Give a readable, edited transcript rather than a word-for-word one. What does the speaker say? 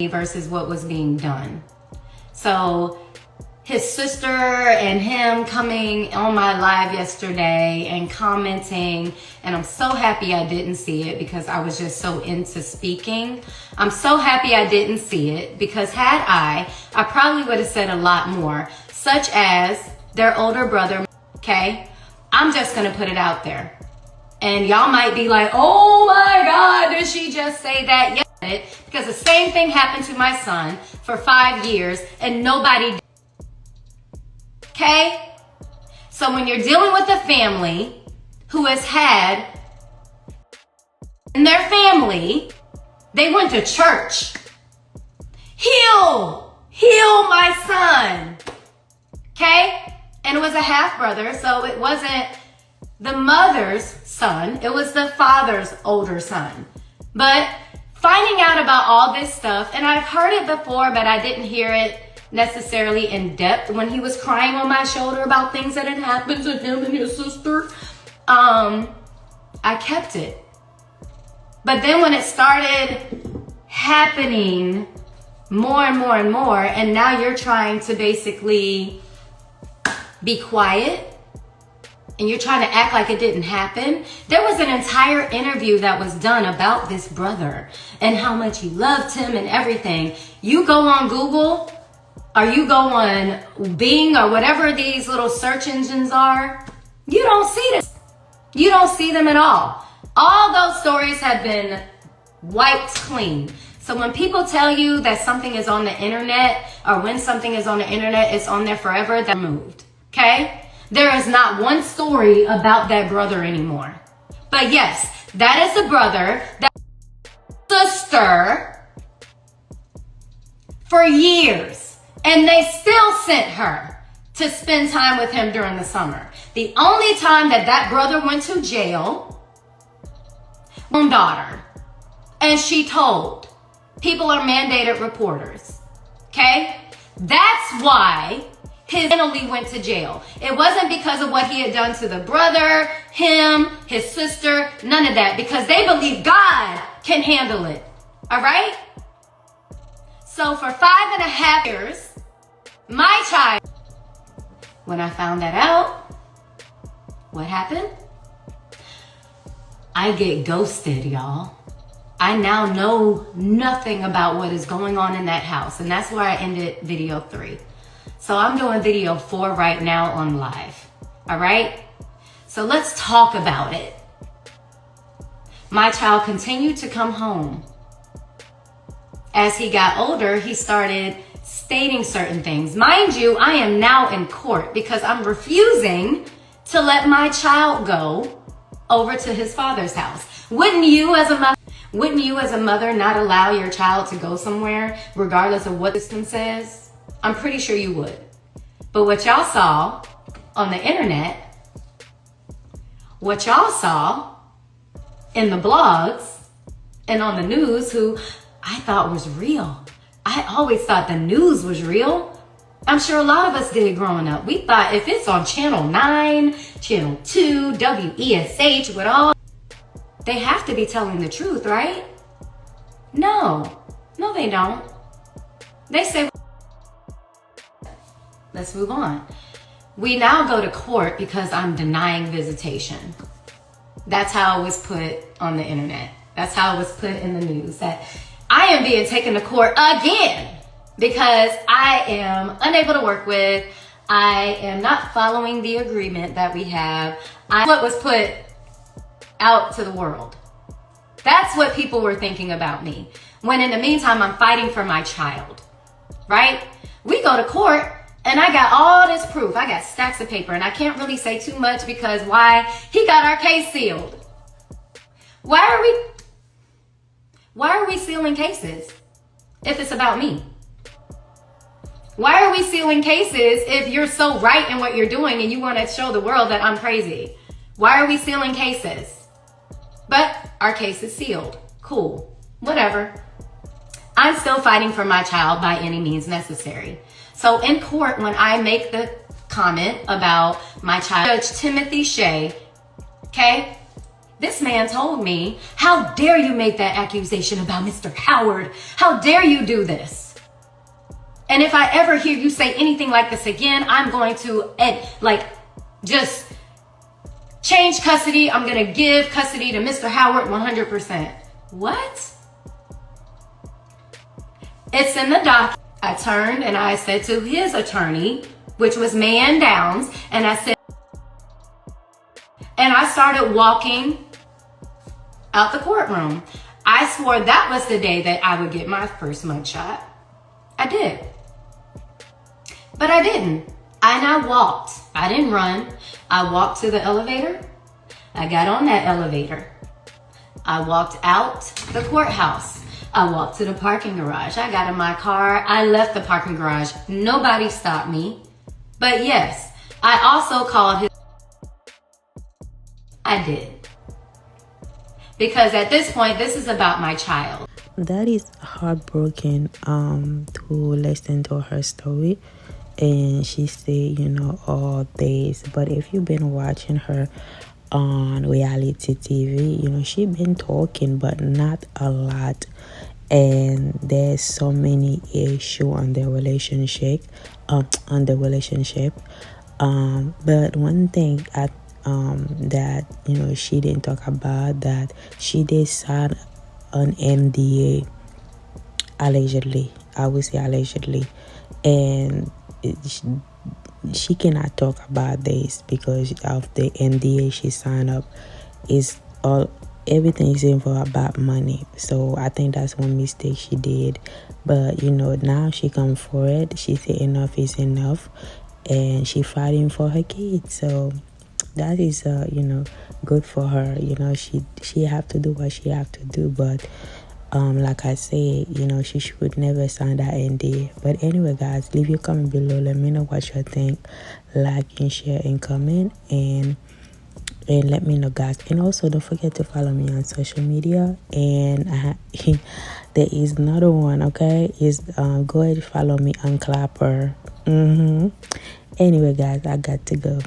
versus what was being done. So his sister and him coming on my live yesterday and commenting, and I'm so happy I didn't see it because I was just so into speaking. I'm so happy I didn't see it because had I probably would have said a lot more, such as their older brother, okay? I'm just gonna put it out there. And y'all might be like, oh my God, did she just say that? Yes, because the same thing happened to my son for 5 years and nobody did. Okay? So when you're dealing with a family who has had in their family, they went to church. Heal my son. Okay? And it was a half brother, so it wasn't the mother's son, it was the father's older son. But finding out about all this stuff, and I've heard it before, but I didn't hear it necessarily in depth when he was crying on my shoulder about things that had happened to him and his sister. I kept it. But then when it started happening more and more and more, and now you're trying to basically be quiet and you're trying to act like it didn't happen. There was an entire interview that was done about this brother and how much he loved him and everything. You go on Google, or you go on Bing or whatever these little search engines are, you don't see this. You don't see them at all. All those stories have been wiped clean. So when people tell you that something is on the internet, or when something is on the internet, it's on there forever, that's removed, okay? There is not one story about that brother anymore. But yes, that is the brother, that sister for years. And they still sent her to spend time with him during the summer. The only time that brother went to jail, one daughter. And she told. People are mandated reporters. Okay? That's why his family went to jail. It wasn't because of what he had done to the brother, him, his sister, none of that. Because they believe God can handle it. All right? So for 5.5 years, my child, when I found that out, what happened? I get ghosted, y'all. I now know nothing about what is going on in that house. And that's where I ended video 3. So I'm doing video 4 right now on live. All right? So let's talk about it. My child continued to come home. As he got older, he started stating certain things. Mind you, I am now in court because I'm refusing to let my child go over to his father's house. Wouldn't you as a mother not allow your child to go somewhere regardless of what the system says? I'm pretty sure you would. But what y'all saw on the internet, what y'all saw in the blogs and on the news, who I thought was real. I always thought the news was real. I'm sure a lot of us did growing up. We thought if it's on Channel 9, Channel 2, WESH, with all, they have to be telling the truth, right? No, they don't. They say, let's move on. We now go to court because I'm denying visitation. That's how it was put on the internet. That's how it was put in the news, that I am being taken to court again because I am unable to work with. I am not following the agreement that we have. What was put out to the world. That's what people were thinking about me. When in the meantime, I'm fighting for my child, right? We go to court and I got all this proof. I got stacks of paper and I can't really say too much because why? He got our case sealed. Why are we sealing cases if it's about me? Why are we sealing cases if you're so right in what you're doing and you want to show the world that I'm crazy? Why are we sealing cases? But our case is sealed. Cool. Whatever. I'm still fighting for my child by any means necessary. So in court, when I make the comment about my child, Judge Timothy Shea, okay, This man told me, how dare you make that accusation about Mr. Howard? How dare you do this? And if I ever hear you say anything like this again, I'm going to just change custody. I'm going to give custody to Mr. Howard 100%. What? It's in the doc. I turned and I said to his attorney, which was Man Downs, and I said, and I started walking out the courtroom. I swore that was the day that I would get my first mugshot. I did. But I didn't. I walked. I didn't run. I walked to the elevator. I got on that elevator. I walked out the courthouse. I walked to the parking garage. I got in my car. I left the parking garage. Nobody stopped me. But yes, I also called his. I did. Because at this point, this is about my child. That is heartbroken to listen to her story. And she said, all this. But if you've been watching her on reality TV, she been talking, but not a lot. And there's so many issues on their relationship. But one thing that she didn't talk about, that she did sign an NDA, allegedly. I would say allegedly, and she cannot talk about this because of the NDA she signed up. Is all everything is involved about money. So I think that's one mistake she did. But now she come forward. She said enough is enough, and she fighting for her kids. So that is good for her. She have to do what she have to do. But like I said, she should never sign that NDA. But anyway, guys, leave your comment below. Let me know what you think. Like and share and comment, and let me know, guys. And also don't forget to follow me on social media. And there is another one, okay? Is go ahead and follow me on Clapper. Anyway, guys, I got to go.